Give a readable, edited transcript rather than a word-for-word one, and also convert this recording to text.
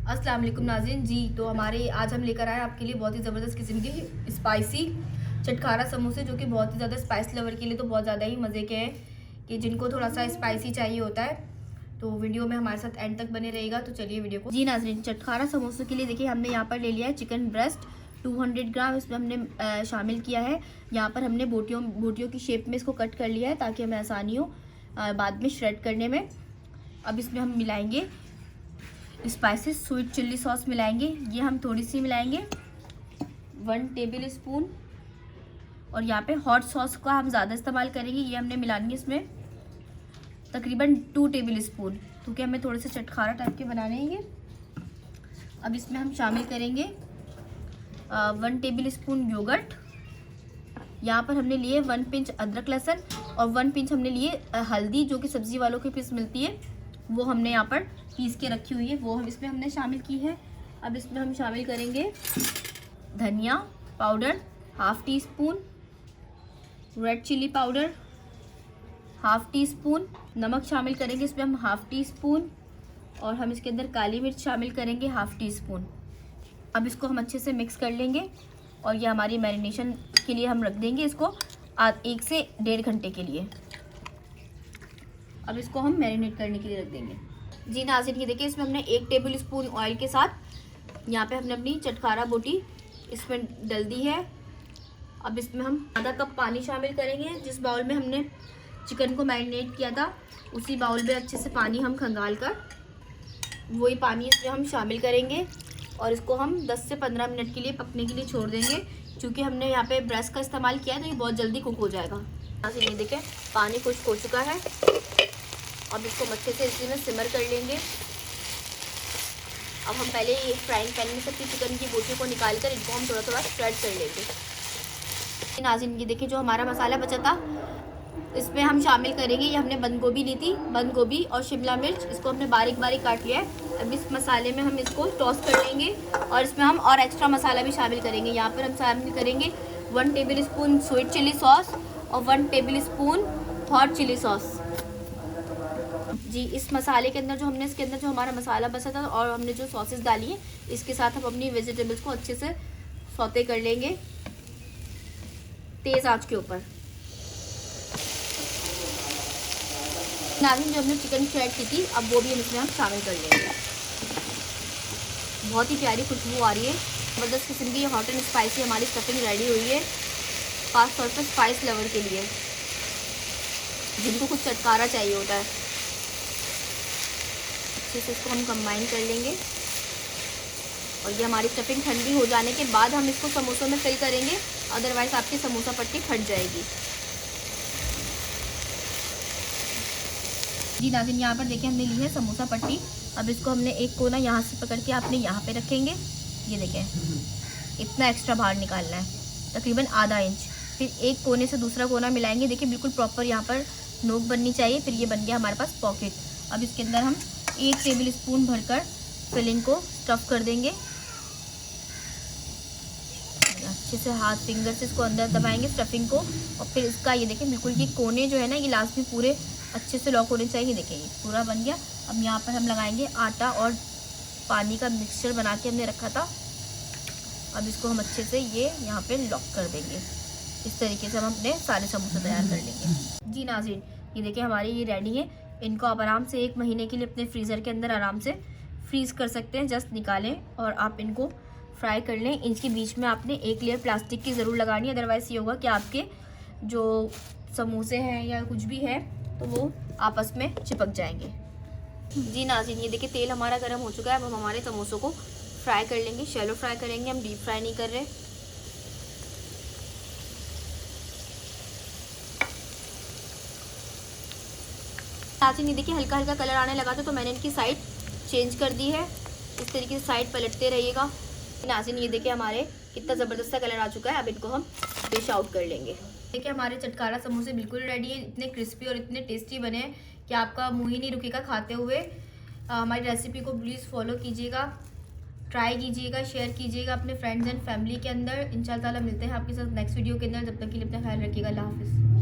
अस्सलाम वालेकुम नाज़रीन जी। तो हमारे आज हम लेकर आए आपके लिए बहुत ही ज़बरदस्त किस्म के स्पाइसी चटखारा समोसे, जो कि बहुत ही ज़्यादा स्पाइस लवर के लिए तो बहुत ज़्यादा ही मज़े के हैं, कि जिनको थोड़ा सा स्पाइसी चाहिए होता है। तो वीडियो में हमारे साथ एंड तक बने रहेगा। तो चलिए वीडियो को। जी नाज़रीन, चटखारा समोसे के लिए देखिए हमने यहाँ पर ले लिया है चिकन ब्रेस्ट 200 ग्राम, इसमें हमने शामिल किया है। यहाँ पर हमने बोटियों की शेप में इसको कट कर लिया है ताकि हमें आसानी हो बाद में श्रेड करने में। अब इसमें हम मिलाएंगे स्पाइसेस, स्वीट चिल्ली सॉस मिलाएंगे। ये हम थोड़ी सी मिलाएंगे 1 टेबल स्पून। और यहाँ पे हॉट सॉस का हम ज़्यादा इस्तेमाल करेंगे, ये हमने मिलानी है इसमें तकरीबन 2 टेबल स्पून, क्योंकि हमें थोड़े से चटखारा टाइप के बनाने हैं ये। अब इसमें हम शामिल करेंगे 1 टेबल स्पून योगर्ट। यहाँ पर हमने लिए 1 पिंच अदरक लहसुन और 1 पिंच हमने लिए हल्दी, जो कि सब्ज़ी वालों के पीस मिलती है, वो हमने यहाँ पर पीस के रखी हुई है, वो हम इसमें हमने शामिल की है। अब इसमें हम शामिल करेंगे धनिया powder ½ teaspoon, red chili powder ½ teaspoon, नमक शामिल करेंगे इसमें हम ½ टी स्पून, और हम इसके अंदर काली मिर्च शामिल करेंगे ½ टी स्पून। अब इसको हम अच्छे से मिक्स कर लेंगे और ये हमारी मैरिनेशन के लिए हम रख देंगे इसको 1 से 1.5 घंटे के लिए। अब इसको हम मैरिनेट करने के लिए रख देंगे। जी नाज़रीन, ये देखिए इसमें हमने 1 टेबल स्पून ऑयल के साथ यहाँ पे हमने अपनी चटखारा बोटी इसमें डल दी है। अब इसमें हम आधा कप पानी शामिल करेंगे। जिस बाउल में हमने चिकन को मैरिनेट किया था, उसी बाउल में अच्छे से पानी हम खंगाल कर वही पानी इसमें हम शामिल करेंगे और इसको हम 10 से 15 मिनट के लिए पकने के लिए छोड़ देंगे। क्योंकि हमने यहाँ पे ब्रेस्ट का इस्तेमाल किया है तो ये बहुत जल्दी कुक हो जाएगा। नाज़रीन, ये देखें पानी खुश्क हो चुका है। अब इसको अच्छे से इसी में सिमर कर लेंगे। अब हम पहले ये फ्राइंग पैन में सबकी चिकन की बोटियों को निकाल कर इनको हम थोड़ा थोड़ा स्प्रेड कर लेंगे। नाज़रीन, ये देखिए जो हमारा मसाला बचा था इसमें हम शामिल करेंगे, ये हमने बंद गोभी ली थी, बंद गोभी और शिमला मिर्च, इसको हमने बारीक बारीक काट लिया है। अब इस मसाले में हम इसको टॉस कर लेंगे और इसमें हम और एक्स्ट्रा मसाला भी शामिल करेंगे। यहाँ पर हम शामिल करेंगे 1 tablespoon sweet chilli sauce और 1 tablespoon hot chilli sauce. जी, इस मसाले के अंदर जो हमने इसके अंदर जो हमारा मसाला बचा था और हमने जो सॉसेस डाली है, इसके साथ हम अपनी वेजिटेबल्स को अच्छे से सौते कर लेंगे तेज़ आंच के ऊपर। नाज़रीन, जो हमने चिकन फ्राई की थी अब वो भी हम इसमें हम शामिल कर लेंगे। बहुत ही प्यारी खुशबू आ रही है, ज़बरदस्त किस्म की हॉट एंड स्पाइसी हमारी स्टफिंग रेडी हुई है, खास तौर पर स्पाइस लवर के लिए जिनको कुछ चटकारा चाहिए होता है। अच्छे से इसको हम कंबाइन कर लेंगे और ये हमारी स्टफिंग ठंडी हो जाने के बाद हम इसको समोसों में फिल करेंगे, अदरवाइज़ आपकी समोसा पट्टी फट जाएगी। जी नाज़रीन, यहाँ पर देखिए हमने ली है समोसा पट्टी। अब इसको हमने एक कोना यहाँ से पकड़ के आपने यहाँ पे रखेंगे। ये देखें इतना एक्स्ट्रा बाहर निकालना है, तकरीबन ½ इंच। फिर एक कोने से दूसरा कोना मिलाएंगे। देखिए बिल्कुल प्रॉपर यहाँ पर नोक बननी चाहिए। फिर ये बन गया हमारे पास पॉकेट। अब इसके अंदर हम 1 टेबल स्पून भरकर फिलिंग को स्टफ़ कर देंगे। अच्छे से हाथ फिंगर से इसको अंदर दबाएंगे स्टफिंग को, और फिर इसका ये देखें बिल्कुल ये कोने जो है ना, ये लास्ट में पूरे अच्छे से लॉक होने चाहिए। देखें ये पूरा बन गया। अब यहाँ पर हम लगाएंगे आटा और पानी का मिक्सचर बना के हमने रखा था। अब इसको हम अच्छे से ये यहाँ पे लॉक कर देंगे। इस तरीके से हम अपने सारे समोसे तैयार कर लेंगे। जी नाज़रीन, ये देखें हमारे ये रेडी है। इनको आप आराम से 1 महीने के लिए अपने फ्रीज़र के अंदर आराम से फ्रीज़ कर सकते हैं। जस्ट निकालें और आप इनको फ्राई कर लें। इनके बीच में आपने 1 लेयर प्लास्टिक की ज़रूर लगानी है, अदरवाइज़ ये होगा कि आपके जो समोसे हैं या कुछ भी है तो वो आपस में चिपक जाएंगे। जी नाज़रीन, ये देखिए तेल हमारा गर्म हो चुका है। अब हम हमारे समोसों को फ्राई कर लेंगे। शैलो फ्राई करेंगे, हम डीप फ्राई नहीं कर रहे। नाज़रीन, ये देखिए हल्का हल्का कलर आने लगा था तो मैंने इनकी साइड चेंज कर दी है। इस तरीके से साइड पलटते रहिएगा। नाज़रीन, ये देखिए हमारे कितना ज़बरदस्त सा कलर आ चुका है। अब इनको हम डिश आउट कर लेंगे। देखिए हमारे चटखारा समोसे बिल्कुल रेडी है। इतने क्रिस्पी और इतने टेस्टी बने हैं कि आपका मुंह ही नहीं रुकेगा खाते हुए। हमारी रेसिपी को प्लीज़ फॉलो कीजिएगा, ट्राई कीजिएगा, शेयर कीजिएगा अपने फ्रेंड्स एंड फैमिली के अंदर। इंशाल्लाह ताला मिलते हैं आपके साथ नेक्स्ट वीडियो के अंदर। जब तक के लिए अपना ख्याल रखिएगा। अल्लाह हाफ़िज़।